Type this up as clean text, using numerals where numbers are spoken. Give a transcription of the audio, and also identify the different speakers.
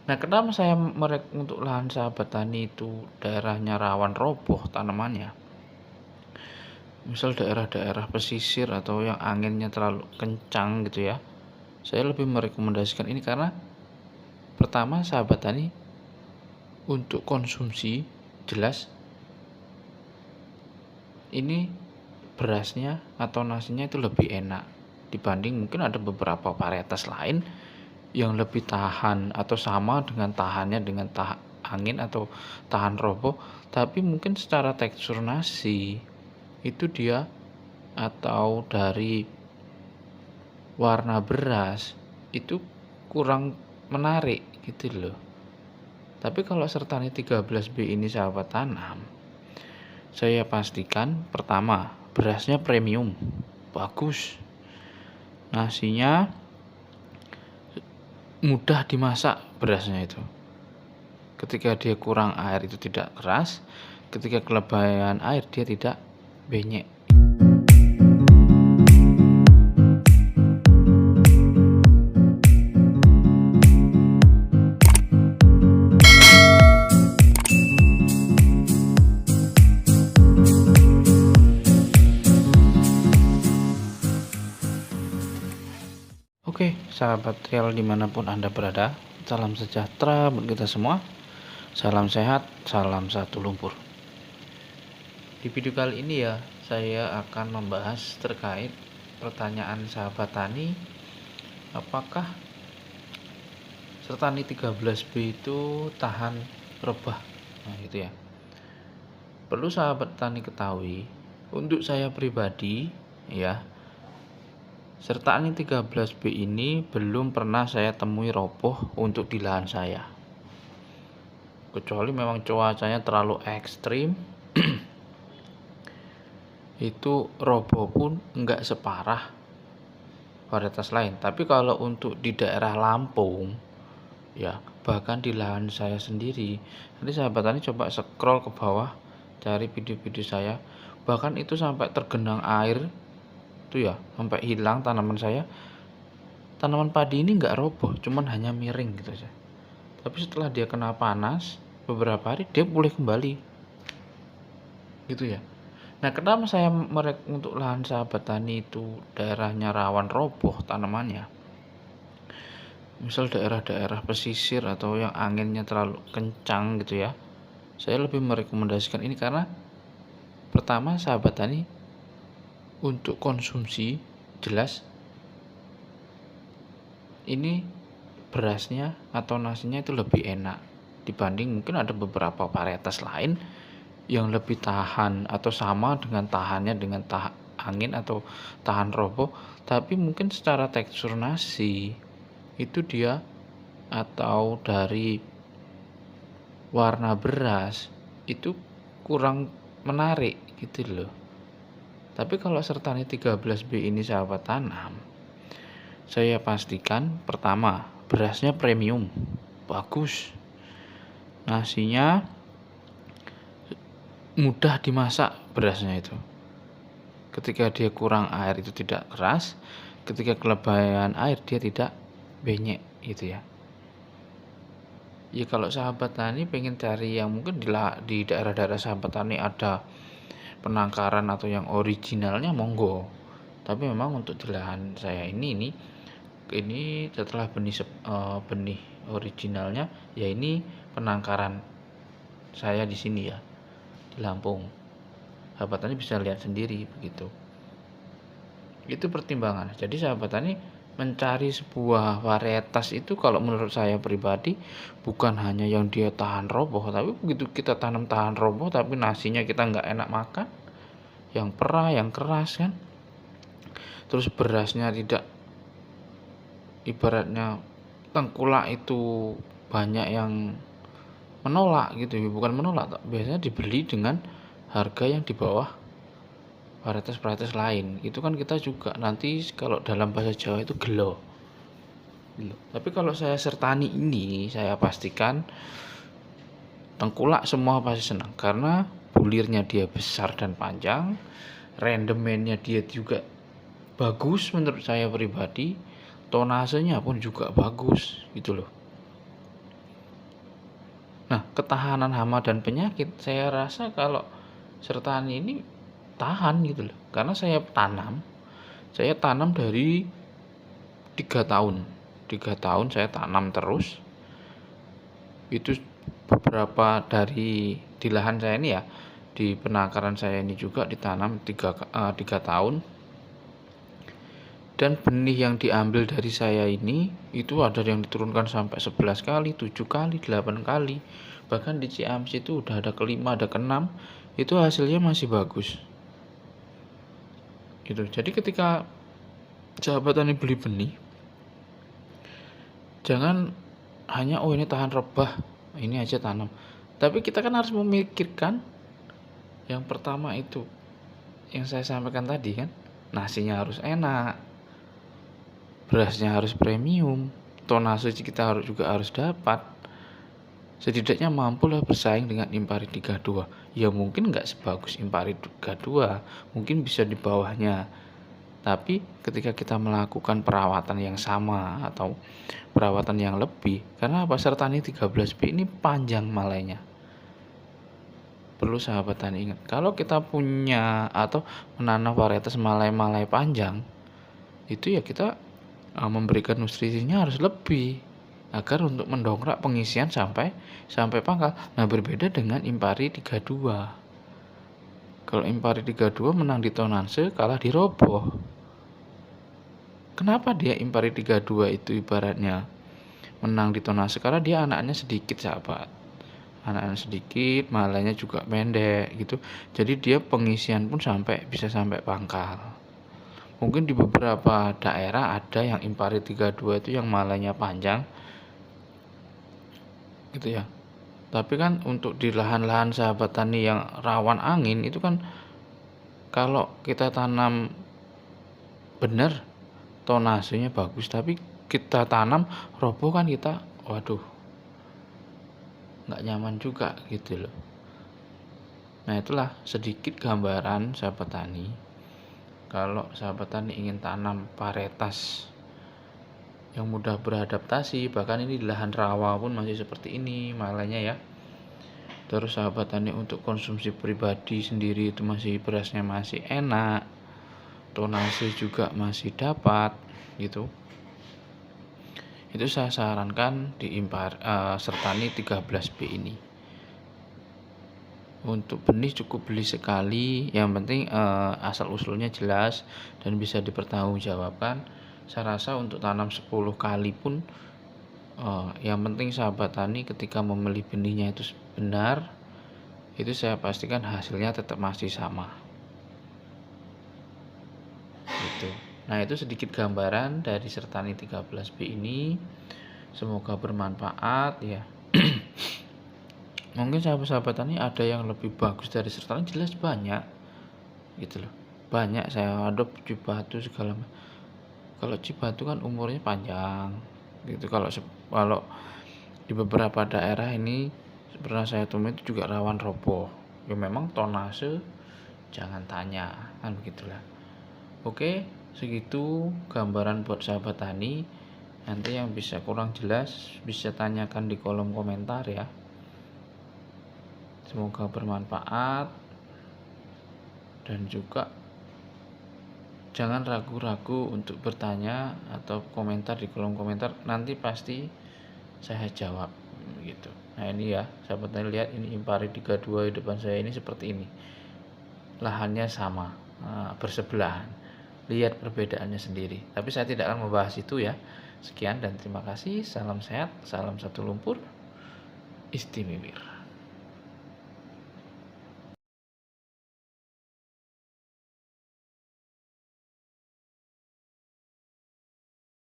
Speaker 1: Nah, kenapa saya untuk lahan sahabat tani itu daerahnya rawan roboh tanamannya? Misal daerah-daerah pesisir atau yang anginnya terlalu kencang gitu ya. Saya lebih merekomendasikan ini karena pertama sahabat tani untuk konsumsi jelas ini berasnya atau nasinya itu lebih enak dibanding mungkin ada beberapa varietas lain yang lebih tahan atau sama dengan tahannya dengan angin atau tahan roboh, tapi mungkin secara tekstur nasi itu dia atau dari warna beras itu kurang menarik gitu loh. Tapi kalau Sertani 13B ini sahabat tanam, saya pastikan pertama berasnya premium, bagus, nasinya mudah dimasak berasnya itu. Ketika dia kurang air itu tidak keras, ketika kelebihan air dia tidak benyek. Oke, sahabat real dimanapun Anda berada, salam sejahtera buat kita semua. Salam sehat, salam satu lumpur. Di video kali ini ya, saya akan membahas terkait pertanyaan sahabat tani, apakah Sertani 13B itu tahan rebah? Nah, gitu ya. Perlu sahabat tani ketahui, untuk saya pribadi ya, Sertani 13B ini belum pernah saya temui roboh untuk di lahan saya. Kecuali memang cuacanya terlalu ekstrim, itu roboh pun enggak separah varietas lain. Tapi kalau untuk di daerah Lampung, ya bahkan di lahan saya sendiri, nanti sahabat tani coba scroll ke bawah, cari video-video saya, bahkan itu sampai tergenang air, itu ya sampai hilang tanaman saya. Tanaman padi ini enggak roboh, cuman hanya miring gitu aja. Tapi setelah dia kena panas beberapa hari dia pulih kembali gitu ya. Nah, kenapa saya untuk lahan sahabat tani itu daerahnya rawan roboh tanamannya? Misal daerah-daerah pesisir atau yang anginnya terlalu kencang gitu ya. Saya lebih merekomendasikan ini karena pertama sahabat tani untuk konsumsi jelas ini berasnya atau nasinya itu lebih enak dibanding mungkin ada beberapa varietas lain yang lebih tahan atau sama dengan tahannya dengan angin atau tahan roboh, tapi mungkin secara tekstur nasi itu dia atau dari warna beras itu kurang menarik gitu loh. Tapi kalau Sertani 13B ini sahabat tanam, saya pastikan pertama berasnya premium, bagus, nasinya mudah dimasak berasnya itu. Ketika dia kurang air itu tidak keras, ketika kelebihan air dia tidak benyek gitu ya. Ya kalau sahabat tani pengen cari yang mungkin di daerah-daerah sahabat tani ada penangkaran atau yang originalnya monggo. Tapi memang untuk di lahan saya ini setelah benih originalnya ya ini penangkaran saya di sini ya di Lampung. Sahabat tani bisa lihat sendiri begitu. Itu pertimbangan. Jadi sahabat tani mencari sebuah varietas itu kalau menurut saya pribadi bukan hanya yang dia tahan roboh, tapi begitu kita tanam tahan roboh tapi nasinya kita nggak enak makan, yang perah, yang keras kan, terus berasnya tidak, ibaratnya tengkulak itu banyak yang menolak gitu, bukan menolak, biasanya dibeli dengan harga yang di bawah varietas-varietas lain. Itu kan kita juga nanti kalau dalam bahasa Jawa itu gelo. Tapi kalau saya Sertani ini saya pastikan tengkulak semua pasti senang karena bulirnya dia besar dan panjang, rendemennya dia juga bagus menurut saya pribadi, tonasenya pun juga bagus gitu loh. Nah, ketahanan hama dan penyakit saya rasa kalau sertani ini tahan gitu loh. Karena saya tanam dari 3 tahun. 3 tahun saya tanam terus. Itu beberapa dari di lahan saya ini ya, di penangkaran saya ini juga ditanam 3 tahun. Dan benih yang diambil dari saya ini itu ada yang diturunkan sampai 11 kali, 7 kali, 8 kali. Bahkan di Ciamis itu udah ada kelima, ada keenam, itu hasilnya masih bagus. Gitu. Jadi ketika sahabat tani beli benih, jangan hanya ini tahan rebah, ini aja tanam. Tapi kita kan harus memikirkan yang pertama itu yang saya sampaikan tadi kan, nasinya harus enak, berasnya harus premium, tonase kita juga harus dapat. Setidaknya mampulah bersaing dengan Impari 32. Ya mungkin nggak sebagus Impari 32, mungkin bisa di bawahnya. Tapi ketika kita melakukan perawatan yang sama atau perawatan yang lebih, karena pasar tani 13B ini panjang malainya. Perlu sahabat tani ingat, kalau kita punya atau menanam varietas malai-malai panjang, itu ya kita memberikan nutrisinya harus lebih agar untuk mendongkrak pengisian sampai pangkal. Nah, berbeda dengan Impari 32. Kalau Impari 32 menang di tonase, kalah di roboh. Kenapa dia Impari 32 itu ibaratnya menang di tonase? Karena dia anaknya sedikit, sahabat. Anaknya sedikit, malainya juga pendek gitu. Jadi dia pengisian pun bisa sampai pangkal. Mungkin di beberapa daerah ada yang Impari 32 itu yang malainya panjang gitu ya. Tapi kan untuk di lahan-lahan sahabat tani yang rawan angin itu kan, kalau kita tanam benar tonasenya bagus, tapi kita tanam roboh kan kita waduh nggak nyaman juga gitu loh. Nah, itulah sedikit gambaran sahabat tani. Kalau sahabat tani ingin tanam varietas yang mudah beradaptasi, bahkan ini di lahan rawa pun masih seperti ini malainya ya. Terus sahabat tani untuk konsumsi pribadi sendiri itu masih berasnya masih enak, tonase juga masih dapat gitu. Itu saya sarankan di Sertani 13B ini. Untuk benih cukup beli sekali, yang penting asal usulnya jelas dan bisa dipertanggungjawabkan. Saya rasa untuk tanam 10 kali pun yang penting sahabat tani ketika memilih benihnya itu benar, itu saya pastikan hasilnya tetap masih sama gitu. Nah, itu sedikit gambaran dari Sertani 13B ini, semoga bermanfaat ya. Mungkin sahabat-sahabat tani ada yang lebih bagus dari Sertani, jelas banyak gitu loh, banyak. Saya adop Cibatu segala. Kalau Cibatu kan umurnya panjang gitu. Kalau di beberapa daerah ini pernah saya temui itu juga rawan roboh. Ya memang tonase jangan tanya kan begitulah. Oke, segitu gambaran buat sahabat tani. Nanti yang bisa kurang jelas bisa tanyakan di kolom komentar ya. Semoga bermanfaat, dan juga jangan ragu-ragu untuk bertanya atau komentar di kolom komentar, nanti pasti saya jawab gitu. Nah, ini ya sahabat tani, lihat ini Impari 32 di depan saya ini seperti ini, lahannya sama, bersebelahan. Lihat perbedaannya sendiri, tapi saya tidak akan membahas itu ya. Sekian dan terima kasih, salam sehat, salam satu lumpur, Istimewir.